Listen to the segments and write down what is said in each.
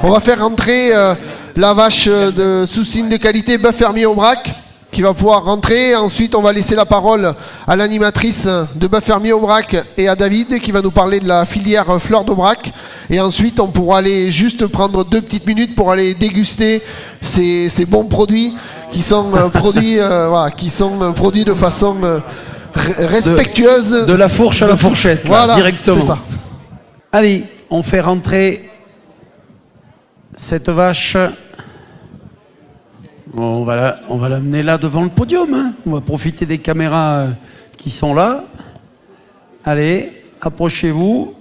On va faire rentrer la vache de sous signe de qualité bœuf fermier Aubrac qui va pouvoir rentrer. Ensuite, on va laisser la parole à l'animatrice de bœuf fermier Aubrac et à David qui va nous parler de la filière fleur d'Aubrac. Et ensuite, on pourra aller juste prendre 2 petites minutes pour aller déguster ces bons produits qui sont produits de façon respectueuse. De la fourche à la fourchette, là, voilà, directement. C'est ça. Allez, on fait rentrer cette vache. Bon, on va l'amener là devant le podium. Hein. On va profiter des caméras qui sont là. Allez, approchez-vous.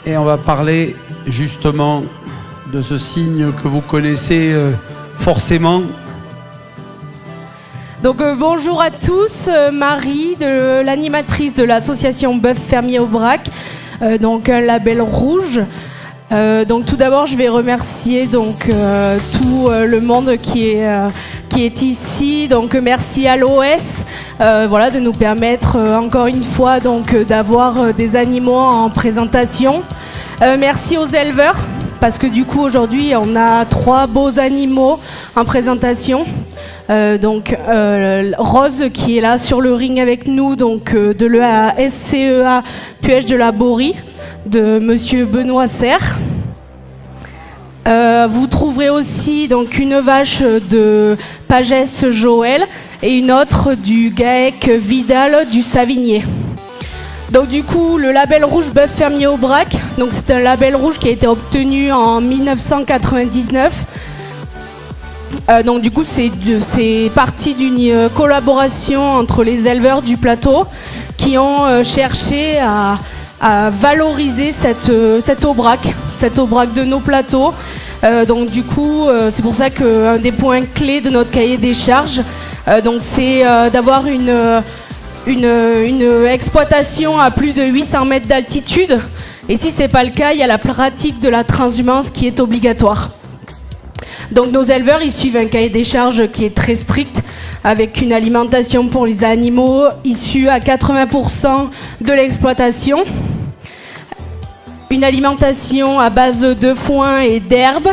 Et on va parler justement de ce signe que vous connaissez forcément. Donc bonjour à tous, Marie, l'animatrice de l'association Bœuf Fermier Aubrac, donc un label rouge. Donc tout d'abord, je vais remercier donc tout le monde qui est ici. Donc merci à l'OS, voilà, de nous permettre encore une fois donc d'avoir des animaux en présentation. Merci aux éleveurs parce que du coup aujourd'hui on a 3 beaux animaux en présentation. Rose qui est là sur le ring avec nous, donc de la SCEA Puech de la Borie, de monsieur Benoît Serre. Vous trouverez aussi donc une vache de Pagès Joël et une autre du GAEC Vidal du Savigné. Donc du coup le label rouge Bœuf Fermier Aubrac, donc c'est un label rouge qui a été obtenu en 1999. Donc du coup c'est parti d'une collaboration entre les éleveurs du plateau qui ont cherché à valoriser cette aubrac de nos plateaux. Donc du coup c'est pour ça qu'un des points clés de notre cahier des charges donc c'est d'avoir une exploitation à plus de 800 mètres d'altitude, et si c'est pas le cas, il y a la pratique de la transhumance qui est obligatoire. Donc nos éleveurs, ils suivent un cahier des charges qui est très strict, avec une alimentation pour les animaux issue à 80% de l'exploitation, une alimentation à base de foin et d'herbes,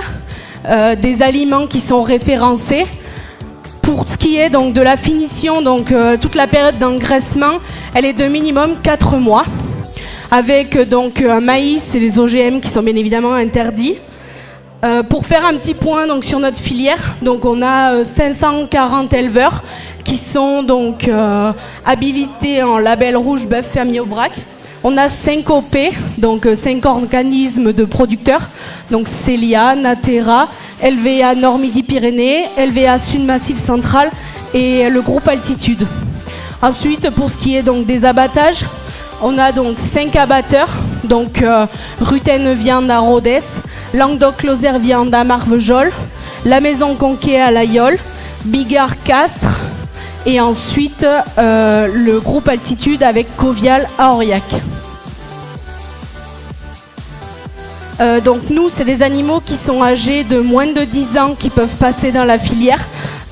des aliments qui sont référencés. Pour ce qui est donc de la finition, donc toute la période d'engraissement, elle est de minimum 4 mois, avec donc un maïs et les OGM qui sont bien évidemment interdits. Pour faire un petit point donc sur notre filière, donc on a 540 éleveurs qui sont donc habilités en label rouge Bœuf Fermier Aubrac. On a 5 OP, donc 5 organismes de producteurs, donc Célia, Natera, LVA Nord Midi-Pyrénées, LVA Sud Massif Central et le groupe Altitude. Ensuite, pour ce qui est donc des abattages, on a donc 5 abatteurs, donc Rutaine Viande à Rodez, Languedoc-Lozère Viande à Marvejols, La Maison Conquet à Laïol, Bigard Castres, et ensuite le groupe Altitude avec Covial à Aurillac. Donc nous, c'est les animaux qui sont âgés de moins de 10 ans qui peuvent passer dans la filière.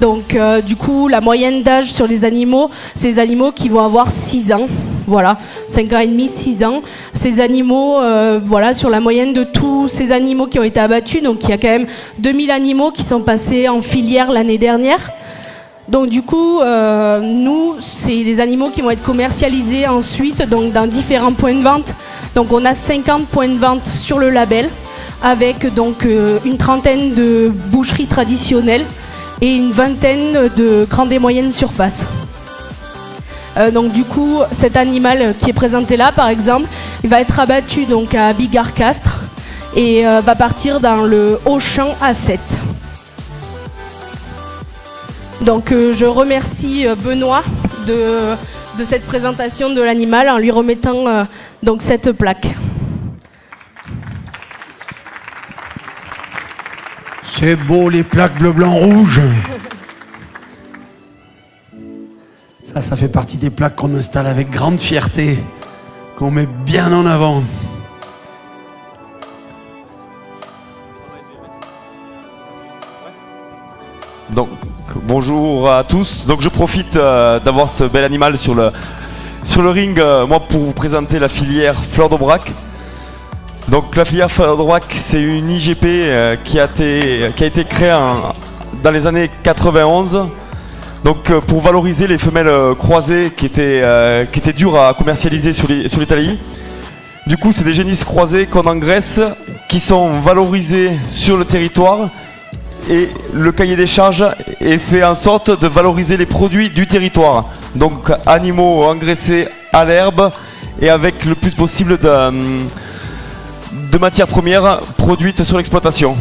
Donc du coup, la moyenne d'âge sur les animaux, c'est les animaux qui vont avoir 6 ans. Voilà, 5 ans et demi, 6 ans. Ces animaux, voilà, sur la moyenne de tous ces animaux qui ont été abattus. Donc il y a quand même 2000 animaux qui sont passés en filière l'année dernière. Donc du coup, nous, c'est des animaux qui vont être commercialisés ensuite donc, dans différents points de vente. Donc on a 50 points de vente sur le label, avec donc une trentaine de boucheries traditionnelles et une vingtaine de grandes et moyennes surfaces. Donc du coup, cet animal qui est présenté là, par exemple, il va être abattu donc à Bigard Castres et va partir dans le Haut-Champ A7. Donc je remercie Benoît de cette présentation de l'animal en lui remettant donc cette plaque. C'est beau les plaques bleu, blanc, rouge. Ça fait partie des plaques qu'on installe avec grande fierté, qu'on met bien en avant. Donc, bonjour à tous. Donc je profite d'avoir ce bel animal sur sur le ring, moi pour vous présenter la filière Fleur d'Aubrac. Donc la filière Fleur d'Aubrac, c'est une IGP qui a été créée dans les années 91. Donc pour valoriser les femelles croisées qui étaient dures à commercialiser sur l'Italie. Du coup, c'est des génisses croisées qu'on engraisse, qui sont valorisées sur le territoire, et le cahier des charges est fait en sorte de valoriser les produits du territoire. Donc animaux engraissés à l'herbe et avec le plus possible de matières premières produites sur l'exploitation.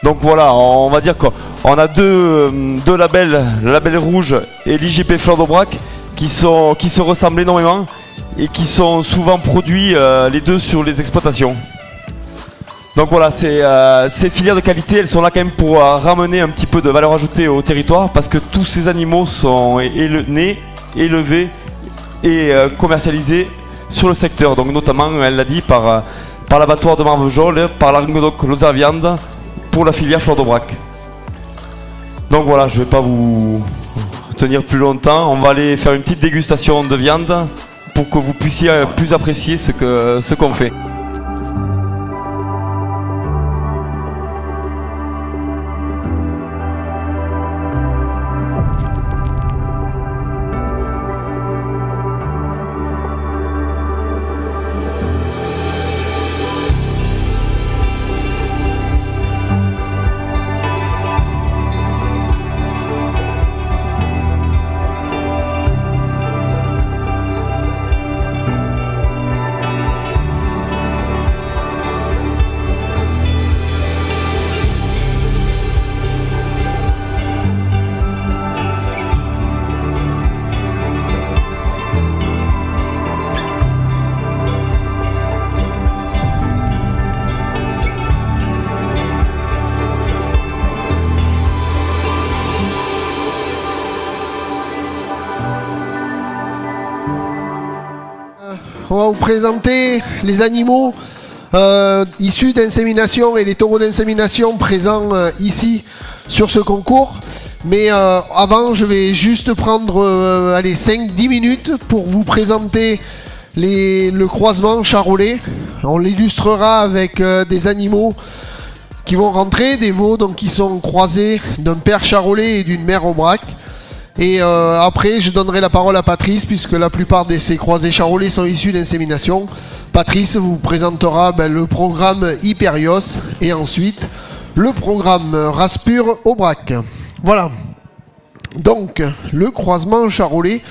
Donc voilà, on va dire qu'on a deux labels, le label rouge et l'IGP Fleur d'Aubrac, qui se ressemblent énormément et qui sont souvent produits les deux sur les exploitations. Donc voilà, ces filières de qualité, elles sont là quand même pour ramener un petit peu de valeur ajoutée au territoire, parce que tous ces animaux sont nés, élevés et commercialisés sur le secteur. Donc notamment, elle l'a dit, par l'abattoir de Marvejols, par la Languedoc-Lozère Viande, pour la filière Fleur d'Aubrac. Donc voilà, je ne vais pas vous tenir plus longtemps. On va aller faire une petite dégustation de viande pour que vous puissiez plus apprécier ce qu'on fait. On va vous présenter les animaux issus d'insémination et les taureaux d'insémination présents ici sur ce concours. Mais avant, je vais juste prendre 5-10 minutes pour vous présenter le croisement charolais. On l'illustrera avec des animaux qui vont rentrer, des veaux donc, qui sont croisés d'un père charolais et d'une mère aubrac. Et après, je donnerai la parole à Patrice, puisque la plupart de ces croisés charolais sont issus d'insémination. Patrice vous présentera le programme Hyperios et ensuite le programme Race Pure Aubrac. Voilà. Donc, le croisement charolais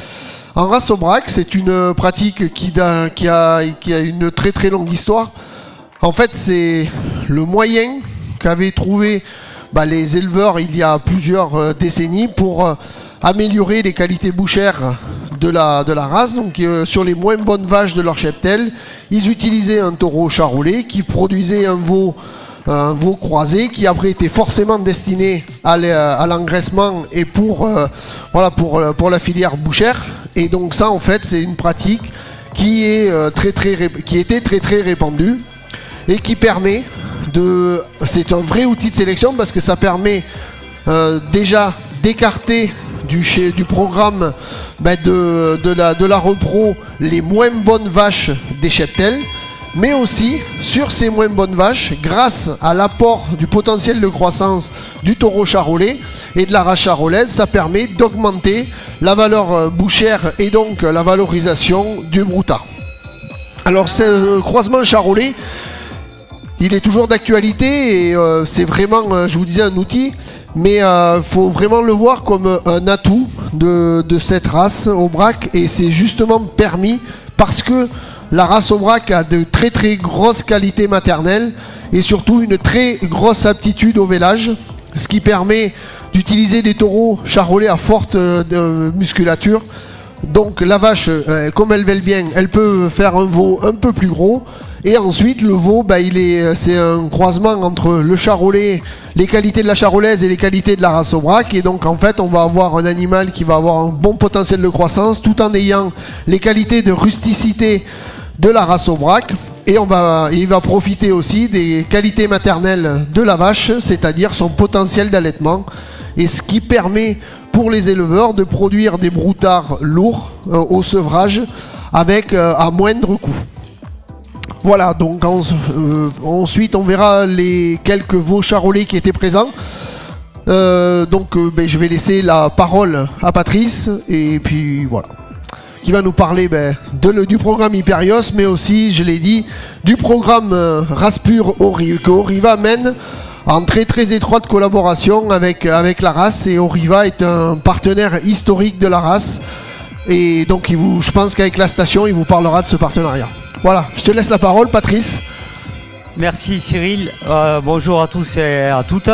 en race Aubrac, c'est une pratique qui a une très très longue histoire. En fait, c'est le moyen qu'avaient trouvé les éleveurs il y a plusieurs décennies pour améliorer les qualités bouchères de la race. Donc sur les moins bonnes vaches de leur cheptel, ils utilisaient un taureau charolais qui produisait un veau croisé qui après était forcément destiné à l'engraissement et pour la filière bouchère. Et donc ça en fait c'est une pratique qui était très très répandue et qui permet c'est un vrai outil de sélection parce que ça permet déjà d'écarter du programme de la repro les moins bonnes vaches des cheptels, mais aussi sur ces moins bonnes vaches, grâce à l'apport du potentiel de croissance du taureau charolais et de la race charolaise, ça permet d'augmenter la valeur bouchère et donc la valorisation du broutard. Alors ce croisement charolais, il est toujours d'actualité et c'est vraiment, je vous disais, un outil, mais faut vraiment le voir comme un atout de cette race Aubrac, et c'est justement permis parce que la race Aubrac a de très très grosses qualités maternelles et surtout une très grosse aptitude au vélage, ce qui permet d'utiliser des taureaux charolais à forte musculature. Donc la vache, comme elle vèle bien, elle peut faire un veau un peu plus gros. Et ensuite, le veau, c'est un croisement entre le charolais, les qualités de la charolaise et les qualités de la race Aubrac. Et donc, en fait, on va avoir un animal qui va avoir un bon potentiel de croissance tout en ayant les qualités de rusticité de la race Aubrac. Et il va profiter aussi des qualités maternelles de la vache, c'est-à-dire son potentiel d'allaitement. Et ce qui permet pour les éleveurs de produire des broutards lourds au sevrage avec à moindre coût. Voilà, donc ensuite on verra les quelques veaux charolais qui étaient présents. Je vais laisser la parole à Patrice et puis voilà, qui va nous parler du programme Hyperios, mais aussi, je l'ai dit, du programme Race Pure que Oriva mène en très très étroite collaboration avec la race, et Oriva est un partenaire historique de la race, et donc je pense qu'avec la station il vous parlera de ce partenariat. Voilà, je te laisse la parole, Patrice. Merci Cyril, bonjour à tous et à toutes.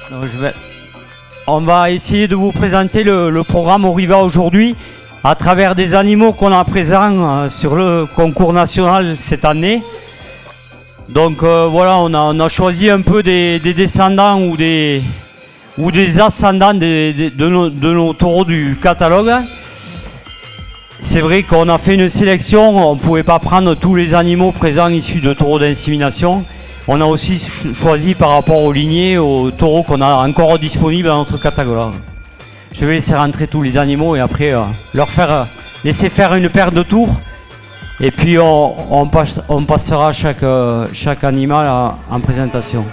Donc, on va essayer de vous présenter le programme Oriva aujourd'hui à travers des animaux qu'on a présents sur le concours national cette année. Donc voilà, on a choisi un peu des descendants ou des ascendants de nos taureaux du catalogue. C'est vrai qu'on a fait une sélection, on ne pouvait pas prendre tous les animaux présents issus de taureaux d'insémination. On a aussi choisi par rapport aux lignées, aux taureaux qu'on a encore disponibles dans notre catalogue. Je vais laisser rentrer tous les animaux et après laisser faire une paire de tours. Et puis on passera chaque animal en présentation.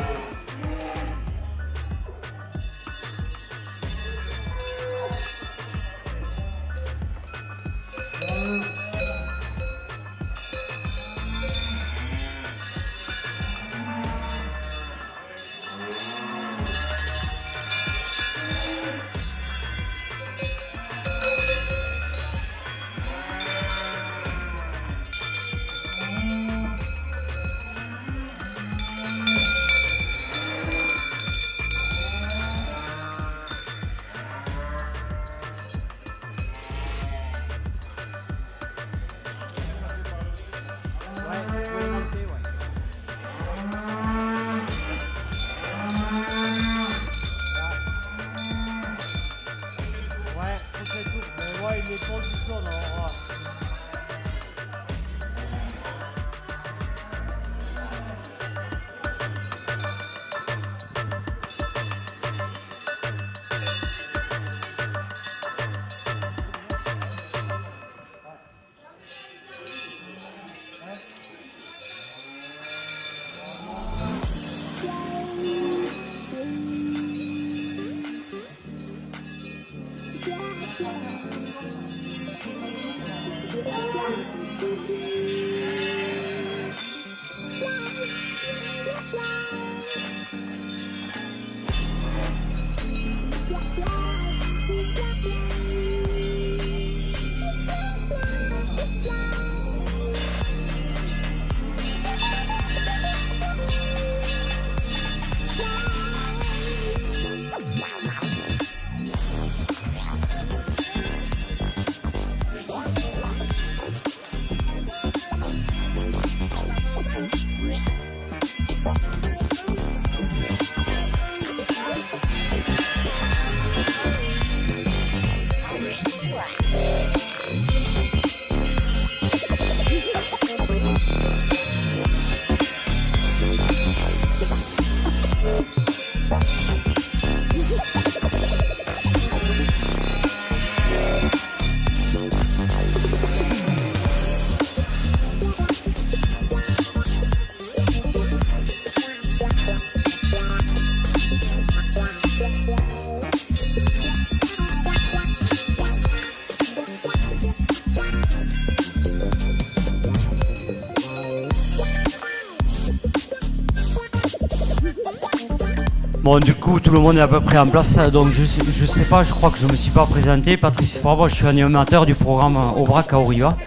Bon, du coup, tout le monde est à peu près en place, donc je sais pas, je crois que je me suis pas présenté. Patrice Favre, je suis animateur du programme Aubrac à Oriva.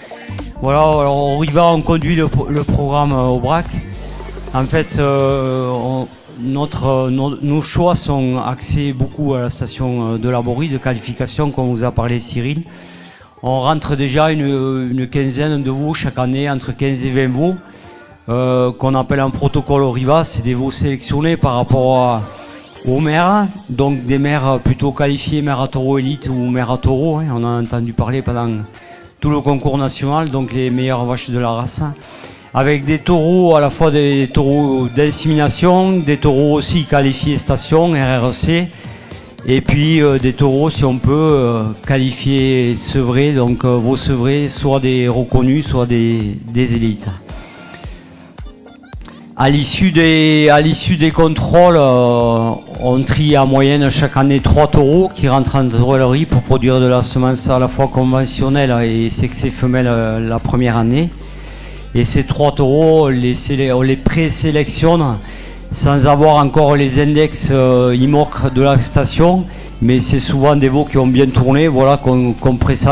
Voilà, alors Oriva, on conduit le programme Aubrac. En fait, nos choix sont axés beaucoup à la station de Laborie, de qualification, comme vous a parlé Cyril. On rentre déjà une quinzaine de veaux chaque année, entre 15 et 20 veaux, qu'on appelle un protocole Oriva. C'est des veaux sélectionnés par rapport aux mères, donc des mères plutôt qualifiées, mères à taureau élite ou mères à taureau. On en a entendu parler pendant tout le concours national, donc les meilleures vaches de la race. Avec des taureaux, à la fois des taureaux d'insémination, des taureaux aussi qualifiés station, RRC, Et puis des taureaux, si on peut qualifier sevrés, donc vos sevrés, soit des reconnus, soit des élites. À l'issue des contrôles, on trie en moyenne chaque année 3 taureaux qui rentrent en drôlerie pour produire de la semence à la fois conventionnelle et sexe femelle la première année. Et ces 3 taureaux, on les présélectionne sans avoir encore les index IMOC de la station, mais c'est souvent des veaux qui ont bien tourné, voilà, qu'on pressent.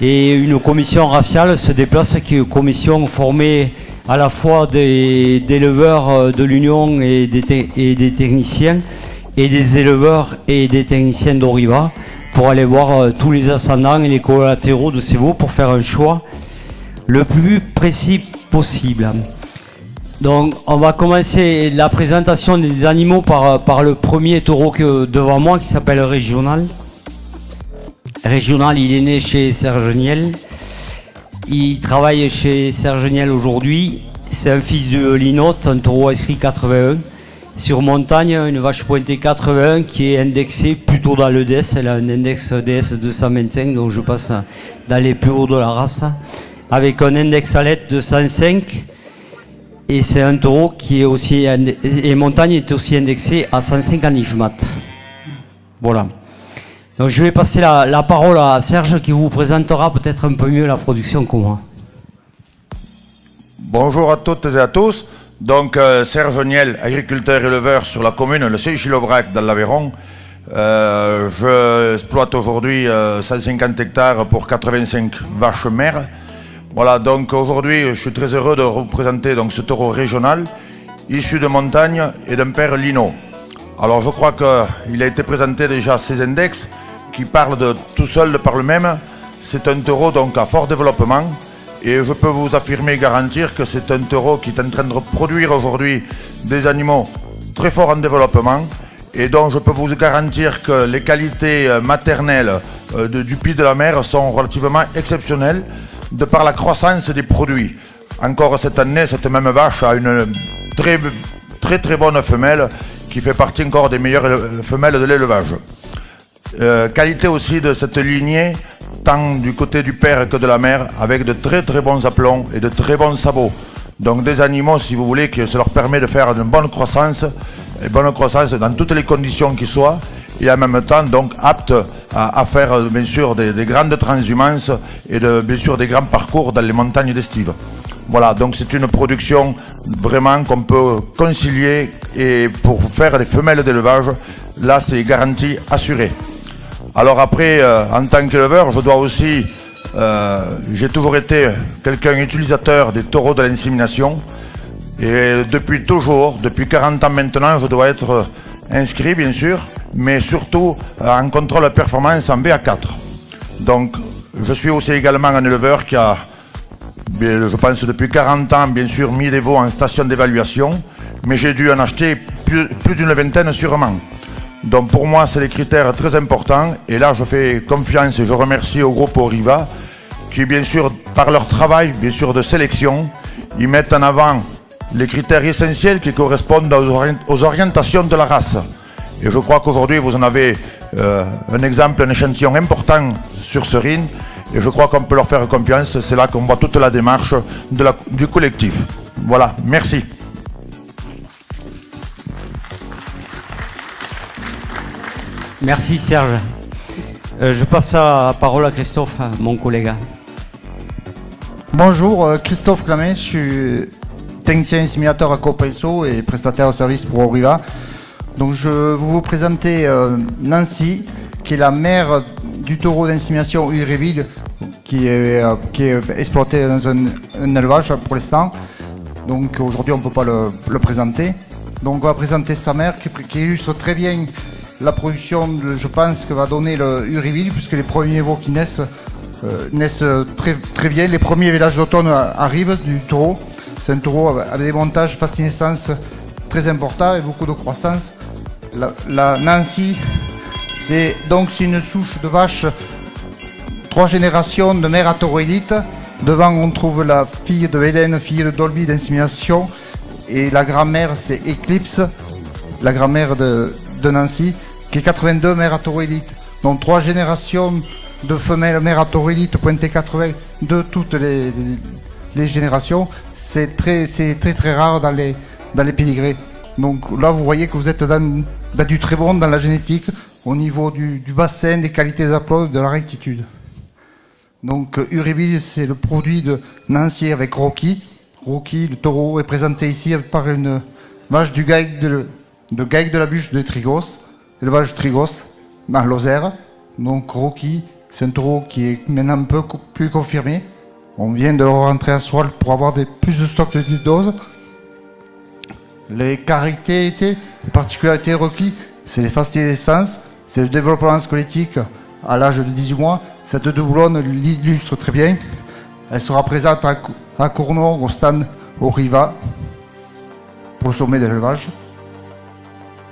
Et une commission raciale se déplace, qui est une commission formée à la fois des éleveurs de l'Union et des techniciens, et des éleveurs et des techniciens d'Oriva, pour aller voir tous les ascendants et les collatéraux de ces veaux pour faire un choix le plus précis possible. Donc on va commencer la présentation des animaux par le premier taureau devant moi, qui s'appelle Régional. Régional, il est né chez Serge Niel. Il travaille chez Serge Niel aujourd'hui. C'est un fils de Linotte, un taureau inscrit 81. Sur montagne, une vache pointée 81 qui est indexée plutôt dans le DS. Elle a un index DS 225, donc je passe dans les plus hauts de la race. Avec un index à lettre de 105. Et c'est un taureau qui est aussi, et montagne est aussi indexé à 105 en IFMAT. Voilà. Donc je vais passer la parole à Serge, qui vous présentera peut-être un peu mieux la production que moi. Bonjour à toutes et à tous. Donc Serge Niel, agriculteur-éleveur sur la commune, le Seychelles-Aubrac dans l'Aveyron. Je exploite aujourd'hui 150 hectares pour 85 vaches mères. Voilà, donc aujourd'hui, je suis très heureux de vous présenter donc, ce taureau régional, issu de montagne et d'un père Lino. Alors je crois qu'il a été présenté déjà ses index, qui parlent de tout seul de par le même. C'est un taureau donc à fort développement, et je peux vous affirmer et garantir que c'est un taureau qui est en train de produire aujourd'hui des animaux très forts en développement, et dont je peux vous garantir que les qualités maternelles du Puy de la Mer sont relativement exceptionnelles, de par la croissance des produits. Encore cette année, cette même vache a une très bonne femelle, qui fait partie encore des meilleures femelles de l'élevage. Qualité aussi de cette lignée, tant du côté du père que de la mère, avec de très bons aplombs et de très bons sabots. Donc des animaux, si vous voulez, que ça leur permet de faire une bonne croissance dans toutes les conditions qui soient, et en même temps donc apte à faire bien sûr des grandes transhumances et bien sûr des grands parcours dans les montagnes d'estive. Voilà, donc c'est une production vraiment qu'on peut concilier, et pour faire des femelles d'élevage, là c'est garantie assurée. Alors après, en tant qu'éleveur, je dois aussi, j'ai toujours été quelqu'un utilisateur des taureaux de l'insémination, et depuis toujours, depuis 40 ans maintenant, je dois être inscrit bien sûr, mais surtout en contrôle performance en BA4. Donc je suis aussi également un éleveur qui a, je pense depuis 40 ans bien sûr, mis des veaux en station d'évaluation, mais j'ai dû en acheter plus d'une vingtaine sûrement. Donc pour moi c'est des critères très importants, et là je fais confiance et je remercie au groupe Oriva, qui bien sûr par leur travail bien sûr de sélection, ils mettent en avant les critères essentiels qui correspondent aux orientations de la race. Et je crois qu'aujourd'hui, vous en avez un exemple, un échantillon important sur Serine. Et je crois qu'on peut leur faire confiance. C'est là qu'on voit toute la démarche du collectif. Voilà, merci. Merci Serge. Je passe la parole à Christophe, mon collègue. Bonjour, Christophe Clamin, je suis technicien inséminateur à Copresso et prestataire de service pour Oriva. Donc je vais vous présenter Nancy, qui est la mère du taureau d'insémination Uréville, qui est exploité dans un élevage pour l'instant. Donc aujourd'hui on ne peut pas le présenter. Donc on va présenter sa mère qui illustre très bien la production, je pense, que va donner le Uréville, puisque les premiers veaux qui naissent très bien. Les premiers vélages d'automne arrivent du taureau. C'est un taureau avec des montages face naissance très importants et beaucoup de croissance. La Nancy, c'est une souche de vache, 3 générations de mère à taureau élite. Devant, on trouve la fille de Hélène, fille de Dolby d'insémination. Et la grand-mère, c'est Eclipse, la grand-mère de Nancy, qui qui est 82 mère à taureau élite. Donc 3 générations de femelles mères à taureau élite pointées 80 de toutes les générations. C'est très rare dans les pédigrés. Donc là, vous voyez que vous êtes dans du très bon dans la génétique au niveau du bassin, des qualités d'applaude, de la rectitude. Donc Uribil, c'est le produit de Nancy avec Rocky. Rocky, le taureau, est présenté ici par une vache du Gaïc de la Bûche de Trigos, élevage Trigos, dans Lozère. Donc Rocky, c'est un taureau qui est maintenant un peu plus confirmé. On vient de le rentrer à Soile pour avoir plus de stock de 10 doses. Les caractéristiques, les particularités Rocky, c'est les facilités d'essence, c'est le développement squelettique à l'âge de 18 mois. Cette doublonne l'illustre très bien. Elle sera présente à Cournon, au stand au Riva, au sommet de l'élevage.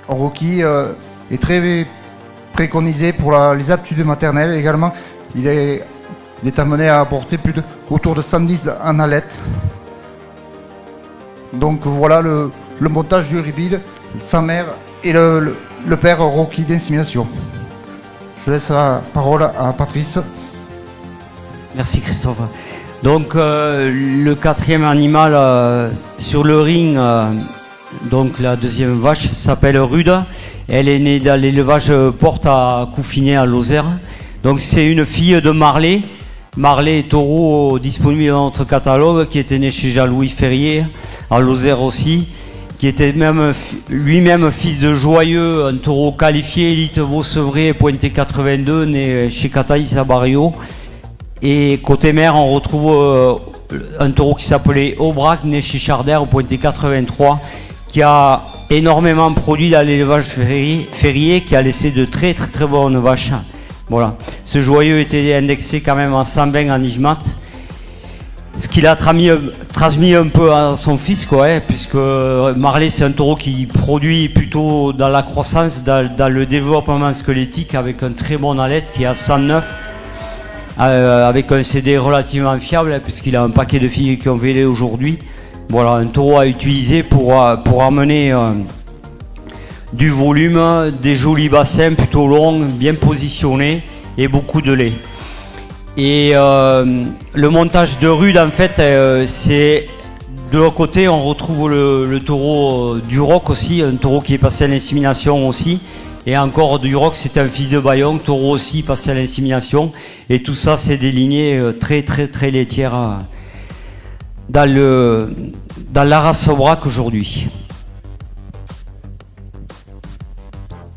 Rocky est très préconisé pour les aptitudes maternelles également. Il est amené à apporter autour de 110 en allette. Donc voilà le montage du Uribil, sa mère et le père Rocky d'insémination. Je laisse la parole à Patrice. Merci Christophe. Donc le quatrième animal sur le ring, donc la deuxième vache s'appelle Rude. Elle est née dans l'élevage Porte à Coufinet à Lozère. Donc c'est une fille de Marley. Marley est taureau disponible dans notre catalogue, qui était né chez Jean-Louis Ferrier, à Lozère aussi, qui était lui-même fils de Joyeux, un taureau qualifié, élite Vaux-Sevré, pointé 82, né chez Cataïs à Barrio. Et côté mère, on retrouve un taureau qui s'appelait Aubrac, né chez Chardère, pointé 83, qui a énormément produit dans l'élevage Ferrier, qui a laissé de très bonnes vaches. Voilà. Ce Joyeux était indexé quand même en 120 en IGMAT, ce qu'il a transmis un peu à son fils, quoi, puisque Marley, c'est un taureau qui produit plutôt dans la croissance, dans le développement squelettique, avec un très bon allette qui est à 109, avec un CD relativement fiable, puisqu'il a un paquet de filles qui ont vélé aujourd'hui. Voilà, un taureau à utiliser pour amener du volume, des jolis bassins plutôt longs, bien positionnés et beaucoup de lait. Et le montage de Rude, en fait, c'est de l'autre côté, on retrouve le taureau du Roc aussi, un taureau qui est passé à l'insémination aussi. Et encore du Roc, c'est un fils de Bayon, taureau aussi passé à l'insémination. Et tout ça, c'est des lignées très laitières dans la race Aubrac aujourd'hui.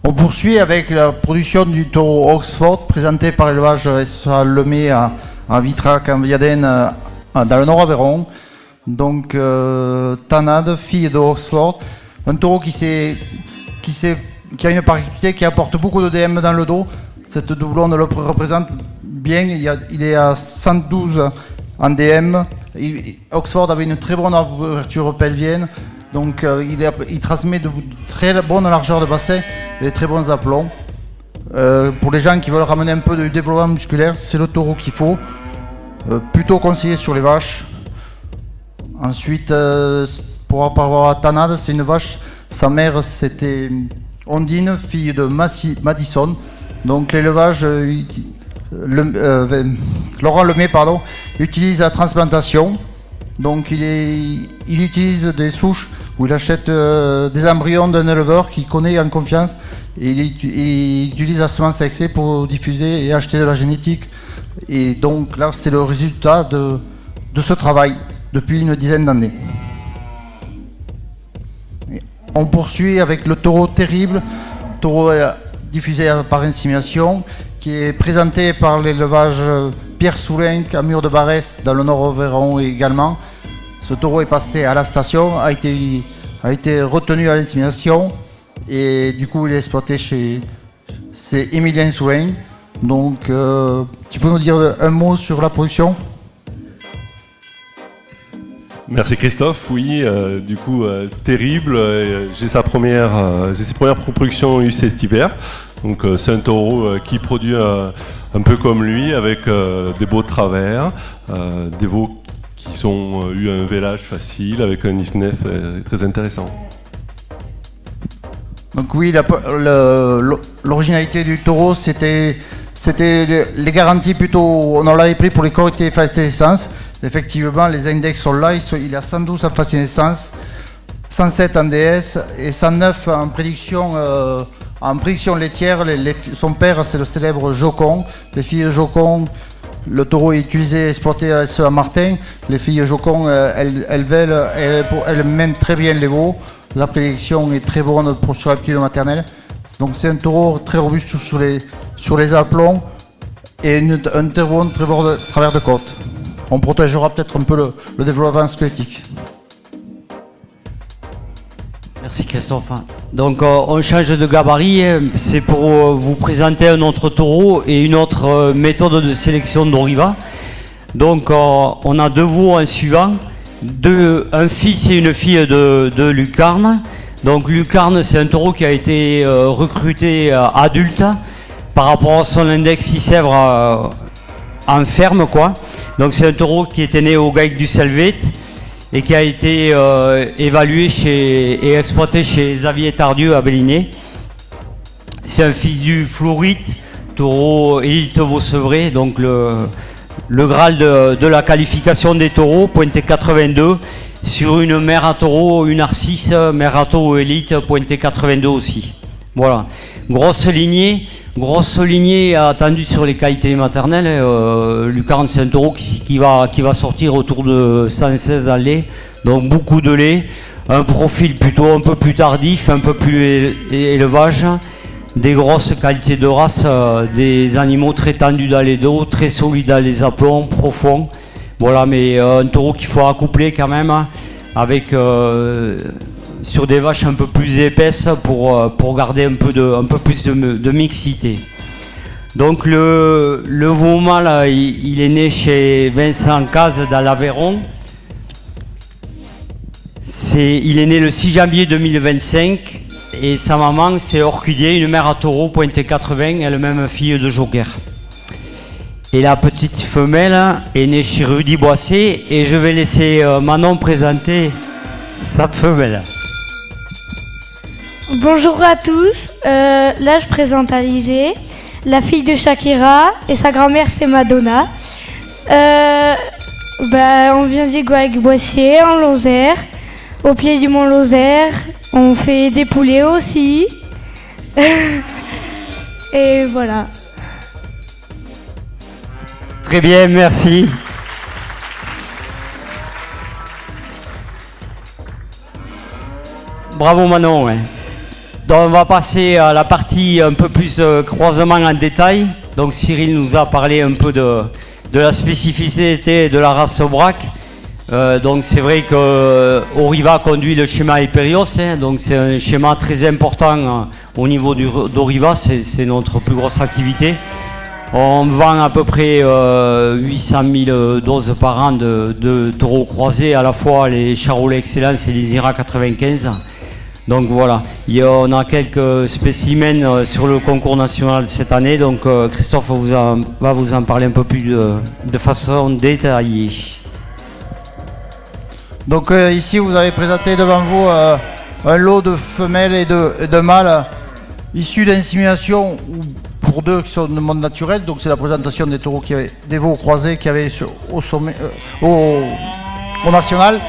On poursuit avec la production du taureau Oxford, présenté par l'élevage Lemay à Vitrac, en Viaden, dans le Nord-Aveyron. Donc, Tanade, fille de Oxford, un taureau qui a une particularité qui apporte beaucoup de DM dans le dos. Cette doublonne le représente bien, il est à 112 en DM. Oxford avait une très bonne ouverture pelvienne. Donc il transmet de très bonnes largeurs de bassin et de très bons aplombs. Pour les gens qui veulent ramener un peu de développement musculaire, c'est le taureau qu'il faut. Plutôt conseillé sur les vaches. Ensuite, pour rapport à Tanade, c'est une vache. Sa mère, c'était Ondine, fille de Madison. Donc l'élevage, Laurent Lemay, utilise la transplantation. Donc il utilise des souches où il achète des embryons d'un éleveur qu'il connaît en confiance et il utilise la semence excès pour diffuser et acheter de la génétique. Et donc là, c'est le résultat de ce travail depuis une dizaine d'années. On poursuit avec le taureau terrible, taureau diffusé par insémination, qui est présenté par l'élevage Pierre Soulin à Mur de Barès dans le Nord-Aveyron également. Ce taureau est passé à la station, a été retenu à l'insémination et du coup il est exploité c'est Émilien Soulin. Donc tu peux nous dire un mot sur la production ? Merci Christophe, oui, du coup terrible, j'ai ses premières reproductions eues cet hiver, donc c'est un taureau qui produit un peu comme lui, avec des beaux travers, des veaux qui ont eu un vélage facile, avec un IFNEF très intéressant. Donc oui, l'originalité du taureau, c'était les garanties plutôt, on en l'avait pris pour les correctés et facilités naissance. Effectivement, les index sont là, il a 112 en facilité naissance, 107 en DS et 109 en prédiction laitière. Son père, c'est le célèbre Jocon. Les filles de Jocon, le taureau est utilisé, exploité à Saint-Martin. Les filles de Jocon, elles mènent très bien les veaux. La prédiction est très bonne sur la petite maternelle. Donc c'est un taureau très robuste sur les aplombs et un très bon travers de côte. On protégera peut-être un peu le développement squelettique. Merci Christophe. Donc on change de gabarit, c'est pour vous présenter un autre taureau et une autre méthode de sélection d'Oriva. Donc on a 2 veaux en suivant, un fils et une fille de Lucarne. Donc Lucarne, c'est un taureau qui a été recruté adulte par rapport à son index 6 sèvres en ferme, quoi. Donc c'est un taureau qui était né au GAIC du Selvet et qui a été évalué et exploité chez Xavier Tardieu à Bellinet. C'est un fils du Florite, taureau élite Vaux-Sevré, donc le Graal de la qualification des taureaux, pointé 82, sur une mère à taureau, une Narcisse, mère à taureau élite, pointé 82 aussi. Voilà, grosse lignée attendue sur les qualités maternelles. Lucarne, c'est un taureau qui va sortir autour de 116 à lait, donc beaucoup de lait, un profil plutôt un peu plus tardif, un peu plus élevage, des grosses qualités de race, des animaux très tendus dans les dos, très solides dans les aplombs, profonds. Voilà, mais un taureau qu'il faut accoupler quand même avec sur des vaches un peu plus épaisses pour garder un peu plus de mixité. Donc le veau mâle, il est né chez Vincent Caz dans l'Aveyron. Il est né le 6 janvier 2025 et sa maman c'est Orchidée, une mère à taureau, pointé 80, elle-même fille de Joker. Et la petite femelle est née chez Rudy Boissé et je vais laisser Manon présenter sa femelle. Bonjour à tous, là je présente Alizée, la fille de Shakira et sa grand-mère c'est Madonna. On vient du GAIC-Boissier en Lozère, au pied du mont Lozère, on fait des poulets aussi. Et voilà. Très bien, merci. Bravo Manon. Ouais. Donc on va passer à la partie un peu plus croisement en détail. Donc Cyril nous a parlé un peu de la spécificité de la race Aubrac. Donc c'est vrai que Oriva conduit le schéma Hyperios, donc c'est un schéma très important au niveau d'Oriva, c'est notre plus grosse activité. On vend à peu près 800 000 doses par an de taureaux croisés, à la fois les Charolais Excellence et les IRA 95. Donc voilà, on a quelques spécimens sur le concours national cette année, donc Christophe va vous en parler un peu plus de façon détaillée. Donc ici vous avez présenté devant vous un lot de femelles et de mâles issus d'insémination pour 2 qui sont de monde naturel. Donc c'est la présentation des taureaux des veaux croisés qu'il y avait au sommet, au national.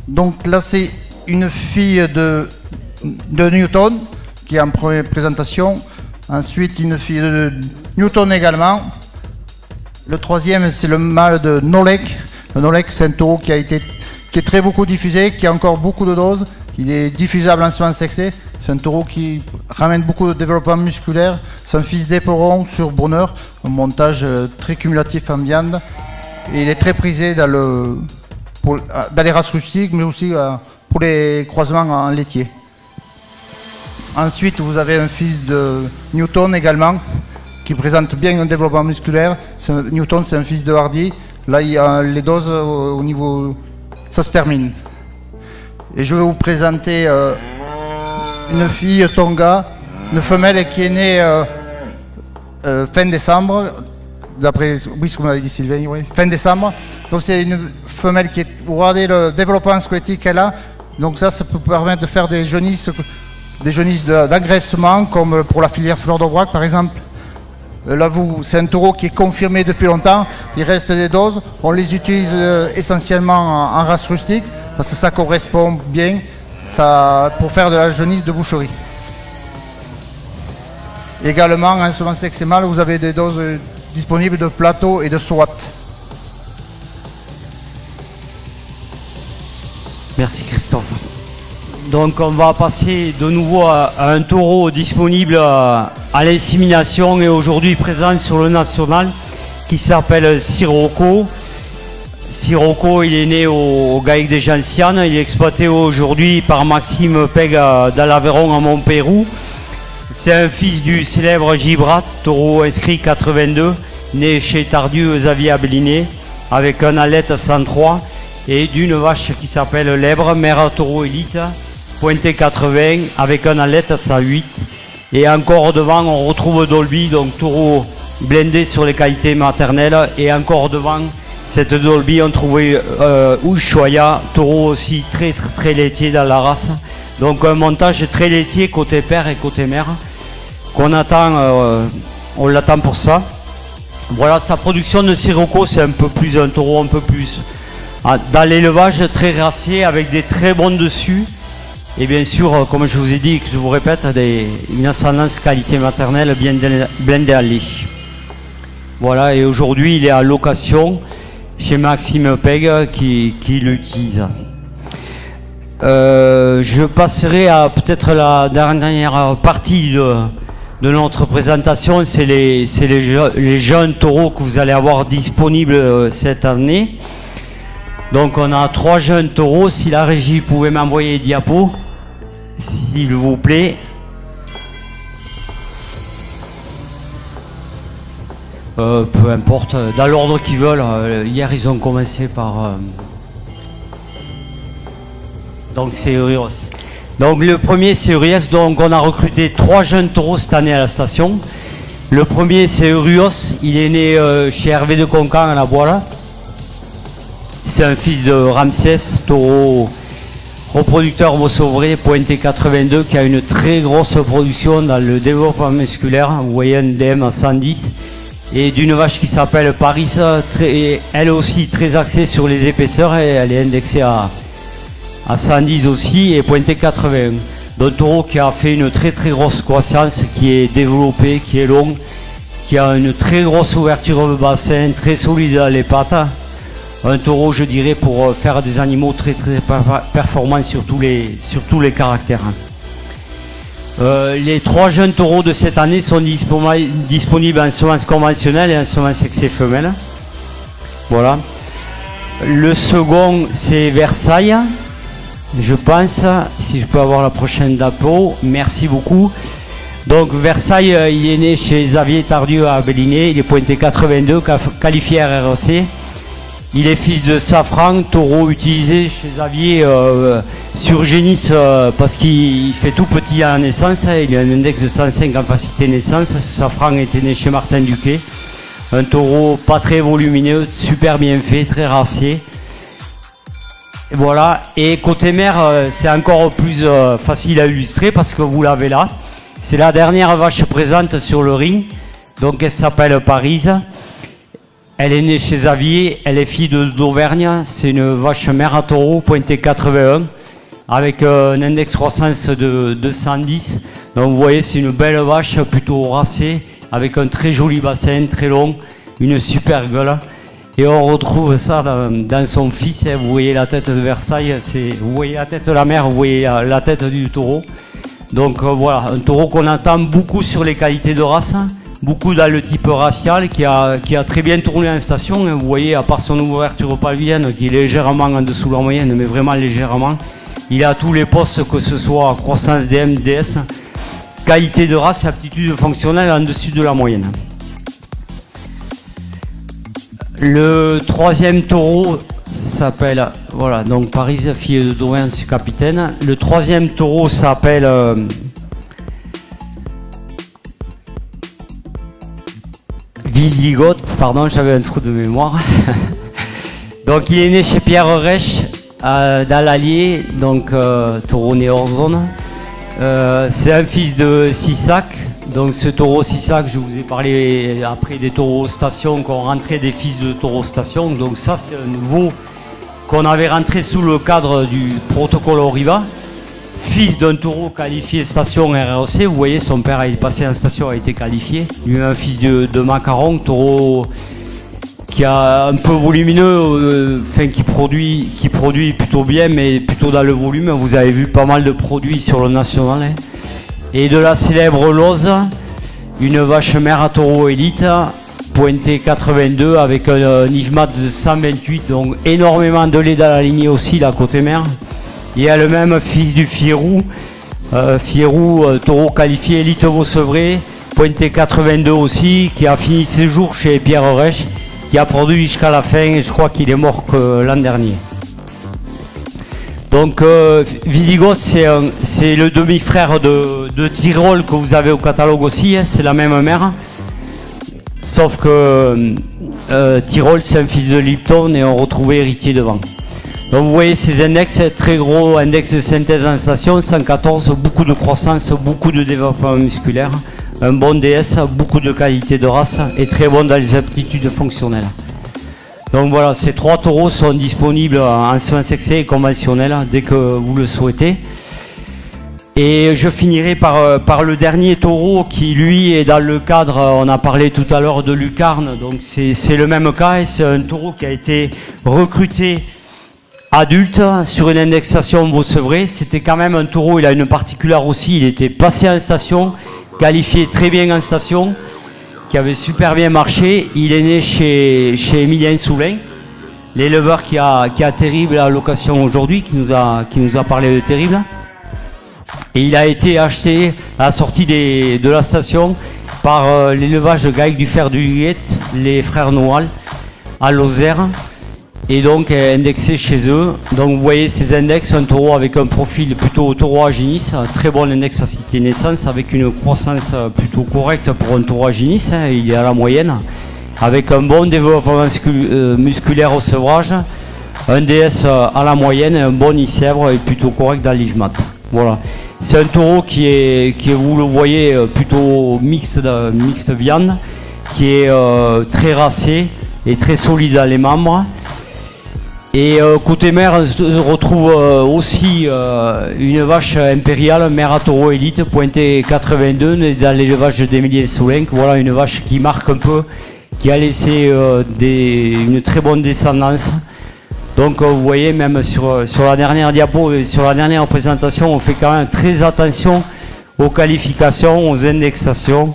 Donc là c'est une fille de Newton qui est en première présentation. Ensuite une fille de Newton également. Le troisième c'est le mâle de Nolek. Le Nolek c'est un taureau qui est très beaucoup diffusé, qui a encore beaucoup de doses. Il est diffusable en semence sexée. C'est un taureau qui ramène beaucoup de développement musculaire. C'est un fils d'éperon sur Brunner, un montage très cumulatif en viande. Et il est très prisé dans les races rustiques, mais aussi pour les croisements en laitier. Ensuite, vous avez un fils de Newton également, qui présente bien un développement musculaire. Newton, c'est un fils de Hardy. Là, il y a les doses au niveau... Ça se termine. Et je vais vous présenter une fille Tonga, une femelle qui est née fin décembre, d'après ce que m'avait dit Sylvain, oui, fin décembre. Donc c'est une femelle vous regardez le développement squelettique qu'elle a. Donc ça peut permettre de faire des jaunisses des jeunisses d'engraissement, comme pour la filière Fleur d'Aubrac par exemple. Là, c'est un taureau qui est confirmé depuis longtemps. Il reste des doses. On les utilise essentiellement en race rustique parce que ça correspond bien pour faire de la jaunisse de boucherie. Également, en semence sexe et mâle, vous avez des doses disponibles de plateau et de SWAT. Merci Christophe. Donc on va passer de nouveau à un taureau disponible à l'insémination et aujourd'hui présent sur le national qui s'appelle Sirocco. Sirocco, il est né au GAEC des Gentianes, il est exploité aujourd'hui par Maxime Peg dans l'Aveyron à Montpérou. C'est un fils du célèbre Gibrat, taureau inscrit 82, né chez Tardieu Xavier Abeliné avec un allette 103 et d'une vache qui s'appelle Lèbre, mère taureau élite, pointé 80 avec un allette 108. Et encore devant on retrouve Dolby, donc taureau blindé sur les qualités maternelles. Et encore devant cette Dolby on trouvait Ushuaïa, taureau aussi très laitier dans la race. Donc un montage très laitier côté père et côté mère qu'on attend, on l'attend pour ça. Voilà, sa production de Sirocco, c'est un peu plus un taureau un peu plus dans l'élevage, très racé avec des très bons dessus. Et bien sûr, comme je vous ai dit et que je vous répète, une ascendance qualité maternelle bien blindée à lait. Voilà, et aujourd'hui il est à location chez Maxime Peg qui l'utilise. Je passerai à peut-être la dernière partie de notre présentation, c'est les jeunes taureaux que vous allez avoir disponibles cette année. Donc on a 3 jeunes taureaux, si la régie pouvait m'envoyer les diapos, s'il vous plaît. Peu importe, dans l'ordre qu'ils veulent. Hier ils ont commencé par... Donc c'est Urios. Donc le premier c'est Urios, donc on a recruté 3 jeunes taureaux cette année à la station. Le premier c'est Urios, il est né chez Hervé de Concan à la Boile. C'est un fils de Ramsès, taureau reproducteur Vaussauvré, pointé 82, qui a une très grosse production dans le développement musculaire. Vous voyez un DM à 110. Et d'une vache qui s'appelle Paris, elle aussi très axée sur les épaisseurs et elle est indexée à 110 aussi et pointé 81. Donc taureau qui a fait une très grosse croissance, qui est développé, qui est long, qui a une très grosse ouverture de bassin, très solide dans les pattes. Un taureau, je dirais, pour faire des animaux très performants sur tous les caractères. Les 3 jeunes taureaux de cette année sont disponibles en semence conventionnelle et en semence sexe et femelle. Voilà. Le second, c'est Versailles. Je pense, si je peux avoir la prochaine diapo, merci beaucoup. Donc Versailles, il est né chez Xavier Tardieu à Abeliné, il est pointé 82, qualifié RRC. Il est fils de Safran, taureau utilisé chez Xavier sur génisse parce qu'il fait tout petit à la naissance, il a un index de 105 en capacité naissance. Safran était né chez Martin Duquet, un taureau pas très volumineux, super bien fait, très racé. Et voilà, et côté mère, c'est encore plus facile à illustrer parce que vous l'avez là. C'est la dernière vache présente sur le ring, donc elle s'appelle Parise. Elle est née chez Xavier, elle est fille d'Auvergne, c'est une vache mère à taureau, pointée 81, avec un index croissance de 210. Donc vous voyez, c'est une belle vache, plutôt racée, avec un très joli bassin, très long, une super gueule. Et on retrouve ça dans son fils, vous voyez la tête de Versailles, vous voyez la tête de la mère, vous voyez la tête du taureau. Donc voilà, un taureau qu'on attend beaucoup sur les qualités de race. Beaucoup dans le type racial qui a très bien tourné en station. Vous voyez, à part son ouverture pelvienne qui est légèrement en dessous de la moyenne, mais vraiment légèrement, il a tous les postes, que ce soit croissance DM, DS, qualité de race, aptitude fonctionnelle en dessus de la moyenne. Le troisième taureau s'appelle, voilà, donc Paris, fille de Drouin, c'est capitaine. Le troisième taureau s'appelle Visigoth, pardon, j'avais un trou de mémoire. Donc il est né chez Pierre Rech dans l'Allier, donc taureau né hors zone. C'est un fils de Sissac. Donc ce taureau Sissac, je vous ai parlé après des taureaux station, qu'on rentrait des fils de taureaux station. Donc ça, c'est un nouveau qu'on avait rentré sous le cadre du protocole Oriva. Fils d'un taureau qualifié station RRC. Vous voyez, son père est passé en station, a été qualifié. Lui, un fils de Macaron, taureau qui a un peu volumineux, qui produit plutôt bien, mais plutôt dans le volume. Vous avez vu pas mal de produits sur le national. Hein. Et de la célèbre Lose, une vache mère à taureau élite, pointée 82 avec un IFMAT de 128, donc énormément de lait dans la lignée aussi, la côté mère. Et elle-même, fils du Fierroux, taureau qualifié élite Vaucevray, pointé 82 aussi, qui a fini ses jours chez Pierre Rech, qui a produit jusqu'à la fin, et je crois qu'il est mort que l'an dernier. Donc Visigoth, c'est le demi-frère de Tyrol que vous avez au catalogue aussi, hein, c'est la même mère. Sauf que Tyrol, c'est un fils de Lipton et on retrouvait héritier devant. Donc vous voyez ces index, très gros index de synthèse en station, 114, beaucoup de croissance, beaucoup de développement musculaire, un bon DS, beaucoup de qualité de race et très bon dans les aptitudes fonctionnelles. Donc voilà, ces 3 taureaux sont disponibles en soins sexés et conventionnels dès que vous le souhaitez. Et je finirai par le dernier taureau qui lui est dans le cadre, on a parlé tout à l'heure de lucarne, donc c'est le même cas et c'est un taureau qui a été recruté adulte sur une indexation Vaucevray. C'était quand même un taureau, il a une particulière aussi, il était passé en station, qualifié très bien en station, qui avait super bien marché. Il est né chez Émilien Soulin, l'éleveur qui a Terrible à location aujourd'hui, qui nous a parlé de Terrible. Et il a été acheté à la sortie de la station par l'élevage de Gaïc du Fer du Huguette, les frères Noal, à Lozère. Et donc indexé chez eux. Donc vous voyez ces index, un taureau avec un profil plutôt taureau aginis, très bon index à cité naissance, avec une croissance plutôt correcte pour un taureau aginis, hein, il est à la moyenne, avec un bon développement musculaire au sevrage, un DS à la moyenne, un bon ICèvre et plutôt correct dans l'IFMAT. Voilà. C'est un taureau qui est, vous le voyez, plutôt mixte viande, qui est très racé et très solide dans les membres. Et côté mère, on retrouve aussi une vache impériale, mère à taureau élite, pointée 82, dans l'élevage d'Émilien Soulin. Voilà une vache qui marque un peu, qui a laissé une très bonne descendance. Donc vous voyez, même sur la dernière diapo et sur la dernière présentation, on fait quand même très attention aux qualifications, aux indexations,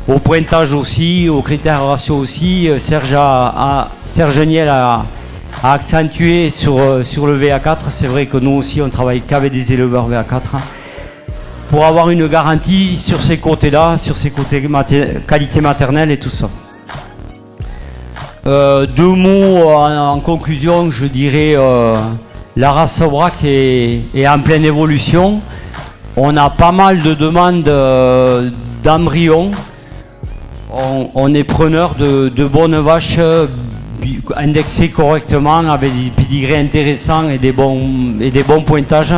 au pointage aussi, aux critères ratio aussi. Serge Niel a accentué sur le VA4. C'est vrai que nous aussi on travaille qu'avec des éleveurs VA4 pour avoir une garantie sur ces côtés-là, sur ces côtés qualité maternelle et tout ça. 2 mots en conclusion, je dirais la race Aubrac est en pleine évolution. On a pas mal de demandes d'embryons. On est preneur de bonnes vaches indexées correctement avec des pédigrés intéressants et des bons pointages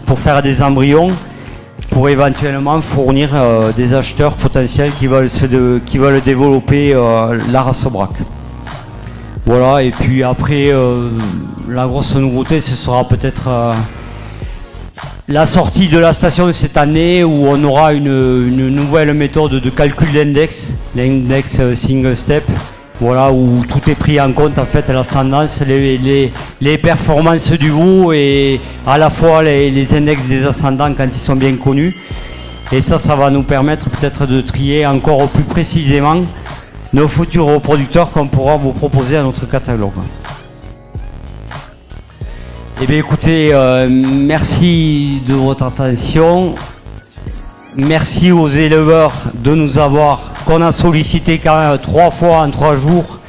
pour faire des embryons, pour éventuellement fournir des acheteurs potentiels qui veulent développer la race Aubrac. Voilà, et puis après, la grosse nouveauté, ce sera peut-être la sortie de la station cette année où on aura une nouvelle méthode de calcul d'index, l'index single step, voilà, où tout est pris en compte, en fait, l'ascendance, les performances du veau et à la fois les index des ascendants quand ils sont bien connus. Et ça va nous permettre peut-être de trier encore plus précisément nos futurs reproducteurs qu'on pourra vous proposer à notre catalogue. Eh bien écoutez, merci de votre attention. Merci aux éleveurs de nous avoir, qu'on a sollicité quand même 3 fois en 3 jours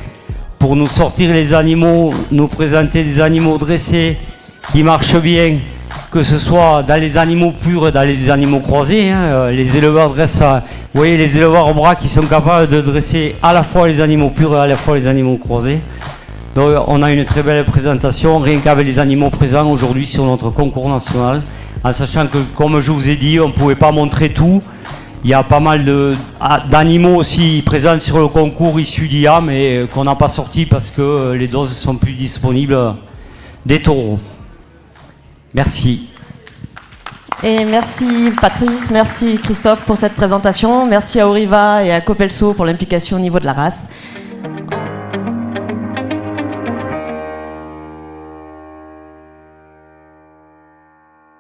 pour nous sortir les animaux, nous présenter des animaux dressés qui marchent bien, que ce soit dans les animaux purs et dans les animaux croisés. Hein. Les éleveurs dressent, vous voyez les éleveurs au bras qui sont capables de dresser à la fois les animaux purs et à la fois les animaux croisés. Donc on a une très belle présentation, rien qu'avec les animaux présents aujourd'hui sur notre concours national, en sachant que, comme je vous ai dit, on ne pouvait pas montrer tout. Il y a pas mal d'animaux aussi présents sur le concours issus d'IA, mais qu'on n'a pas sorti parce que les doses sont plus disponibles des taureaux. Merci. Et merci Patrice, merci Christophe pour cette présentation. Merci à Auriva et à Copelso pour l'implication au niveau de la race.